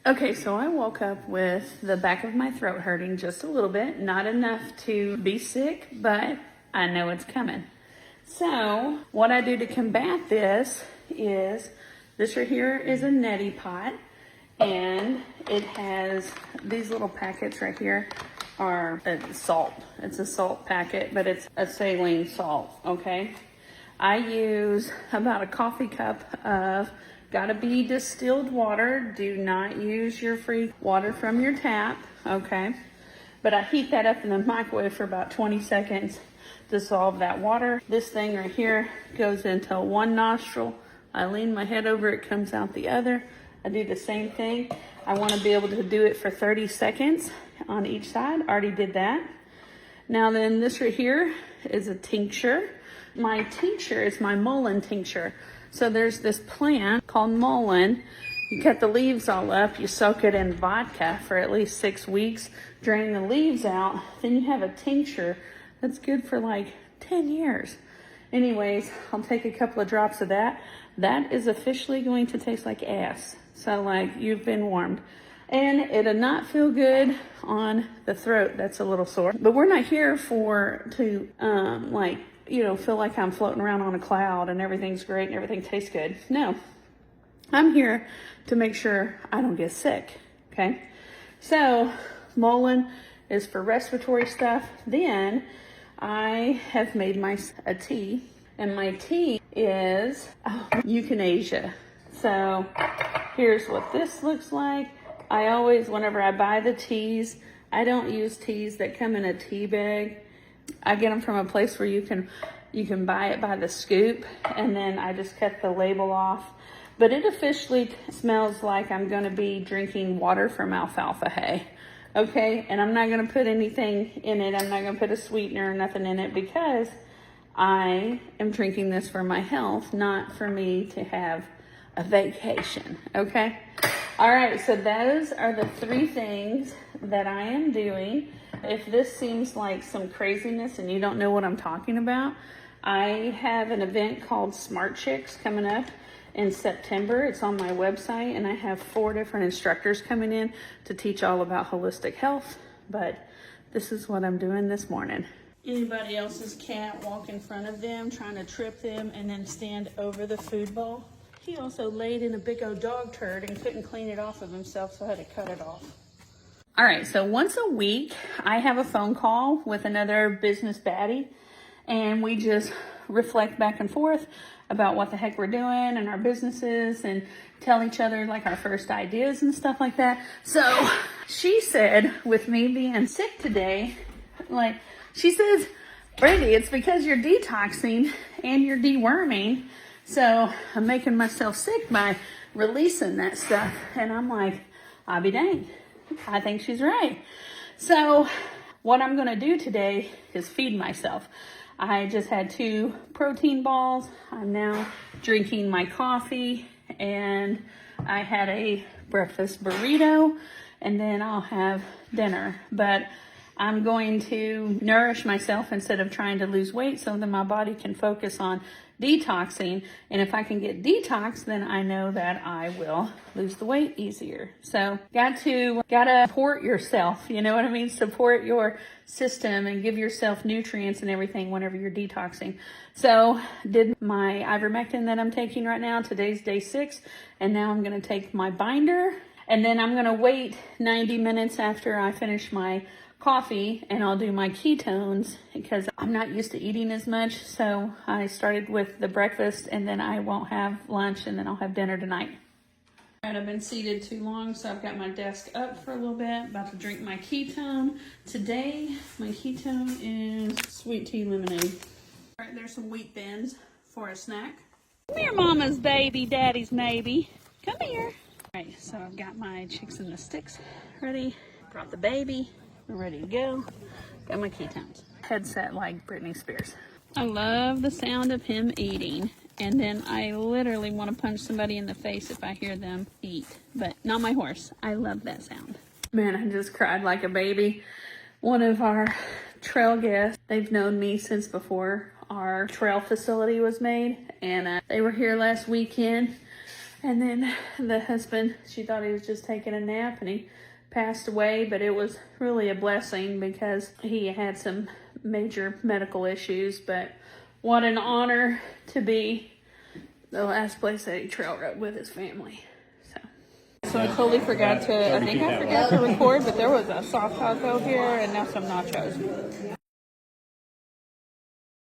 Okay, so I woke up with the back of my throat hurting just a little bit, not enough to be sick, but I know it's coming. So what I do to combat this is, this right here is a neti pot, and it has these little packets right here are salt. It's a salt packet, but it's a saline salt, okay? I use about a coffee cup of gotta be distilled water. Do not use your free water from your tap, okay? But I heat that up in the microwave for about 20 seconds, dissolve that water. This thing right here goes into one nostril. I lean my head over, it comes out the other. I do the same thing. I wanna be able to do it for 30 seconds on each side. I already did that. Now then, this right here is a tincture. My tincture is my mullein tincture. So there's this plant called mullein. You cut the leaves all up, you soak it in vodka for at least 6 weeks, drain the leaves out, then you have a tincture that's good for like 10 years. Anyways, I'll take a couple of drops of that. That is officially going to taste like ass. So like you've been warmed. And it'll not feel good on the throat that's a little sore. But we're not here to feel like I'm floating around on a cloud and everything's great and everything tastes good. No, I'm here to make sure I don't get sick, okay? So mullein is for respiratory stuff. Then I have made a tea, and my tea is euthanasia. So here's what this looks like. I always, whenever I buy the teas, I don't use teas that come in a tea bag. I get them from a place where you can buy it by the scoop, and then I just cut the label off. But it officially smells like I'm going to be drinking water from alfalfa hay, okay? And I'm not going to put anything in it. I'm not going to put a sweetener or nothing in it, because I am drinking this for my health, not for me to have a vacation, okay? All right, so those are the 3 things that I am doing. If this seems like some craziness and you don't know what I'm talking about, I have an event called Smart Chix coming up in September. It's on my website, and I have 4 different instructors coming in to teach all about holistic health. But this is what I'm doing this morning. Anybody else's cat walk in front of them, trying to trip them, and then stand over the food bowl? He also laid in a big old dog turd and couldn't clean it off of himself, so I had to cut it off. All right, so once a week, I have a phone call with another business baddie, and we just reflect back and forth about what the heck we're doing and our businesses, and tell each other like our first ideas and stuff like that. So she said, with me being sick today, like she says, Brandy, it's because you're detoxing and you're deworming. So I'm making myself sick by releasing that stuff. And I'm like, I'll be dang. I think she's right. So what I'm going to do today is feed myself. I just had 2 protein balls. I'm now drinking my coffee, and I had a breakfast burrito, and then I'll have dinner. But I'm going to nourish myself instead of trying to lose weight, so that my body can focus on detoxing. And if I can get detox, then I know that I will lose the weight easier. So gotta support yourself, you know what I mean? Support your system and give yourself nutrients and everything whenever you're detoxing. So did my ivermectin that I'm taking right now. Today's day 6, and now I'm going to take my binder, and then I'm going to wait 90 minutes after I finish my coffee, and I'll do my ketones, because I'm not used to eating as much. So I started with the breakfast, and then I won't have lunch, and then I'll have dinner tonight. All right, I've been seated too long, so I've got my desk up for a little bit. About to drink my ketone. Today, my ketone is sweet tea lemonade. All right, there's some wheat thins for a snack. Come here, mama's baby, daddy's maybe. Come here. All right, so I've got my chicks and the sticks ready. Brought the baby. We're ready to go. Got my ketones. Headset like Britney Spears. I love the sound of him eating. And then I literally want to punch somebody in the face if I hear them eat. But not my horse. I love that sound. Man, I just cried like a baby. One of our trail guests, they've known me since before our trail facility was made. And they were here last weekend. And then the husband, she thought he was just taking a nap and he passed away, but it was really a blessing because he had some major medical issues. But what an honor to be the last place that he trail rode with his family. So I totally forgot to, I think I forgot to record, but there was a soft taco here and now some nachos.